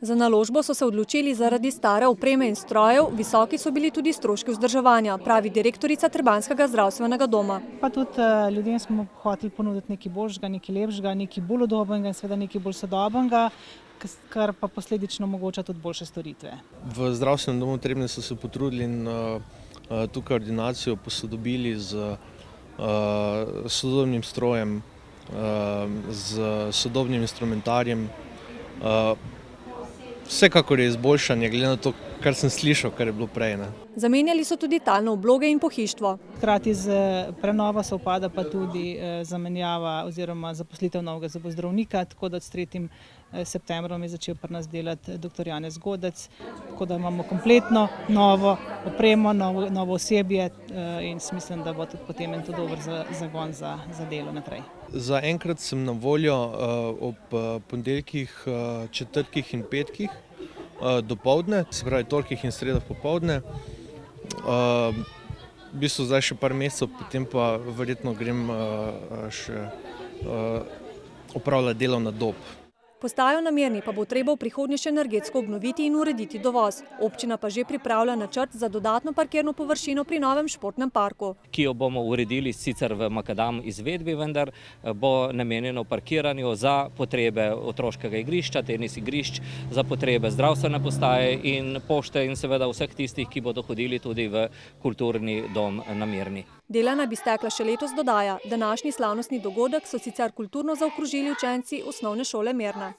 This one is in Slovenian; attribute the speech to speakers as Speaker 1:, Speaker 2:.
Speaker 1: Za naložbo so se odločili zaradi stare opreme in strojev, visoki so bili tudi stroški vzdrževanja, pravi direktorica Trebanjskega zdravstvenega doma.
Speaker 2: Pa tudi ljudem smo hoteli ponuditi nekaj boljšega, nekaj lepšega, nekaj bolj udobnega in seveda nekaj bolj sodobnega, kar pa posledično omogoča tudi boljše storitve.
Speaker 3: V zdravstvenem domu Trebnje so se potrudili in to koordinacijo posodobili z sodobnim strojem, z sodobnim instrumentarjem. Vsekakor je izboljšanje, glede na to, kar sem slišal, kar je bilo prej.
Speaker 1: Zamenjali so tudi talne obloge in pohištvo.
Speaker 2: Hkrati z prenovo se upada pa tudi zamenjava oziroma zaposlitev novega zobozdravnika, tako da s 3. septembrom je začel pri nas delati dr. Janez Godec, tako da imamo kompletno novo opremo, novo osebje in mislim, da bo tudi potem en to dober zagon za delo naprej.
Speaker 3: Za enkrat sem na voljo ob ponedeljkih, četrtkih in petkih dopoldne, se pravi torkih in sredah popoldne. V bistvu zdaj še par mesecev, potem pa verjetno grem še opravljati delo na Dob.
Speaker 1: Postajo na Mirni pa bo treba v prihodnje še energetsko obnoviti in urediti dovoz. Občina pa že pripravlja načrt za dodatno parkirno površino pri novem športnem parku.
Speaker 4: Ki jo bomo uredili sicer v makadam izvedbi, vendar bo namenjeno parkiranju za potrebe otroškega igrišča, tenis igrišč, za potrebe zdravstvene postaje in pošte in seveda vseh tistih, ki bodo hodili tudi v kulturni dom na Mirni.
Speaker 1: Dela naj bi stekla še letos, dodaja. Današnji slavnostni dogodek so sicer kulturno zaokrožili učenci osnovne šole Mirna.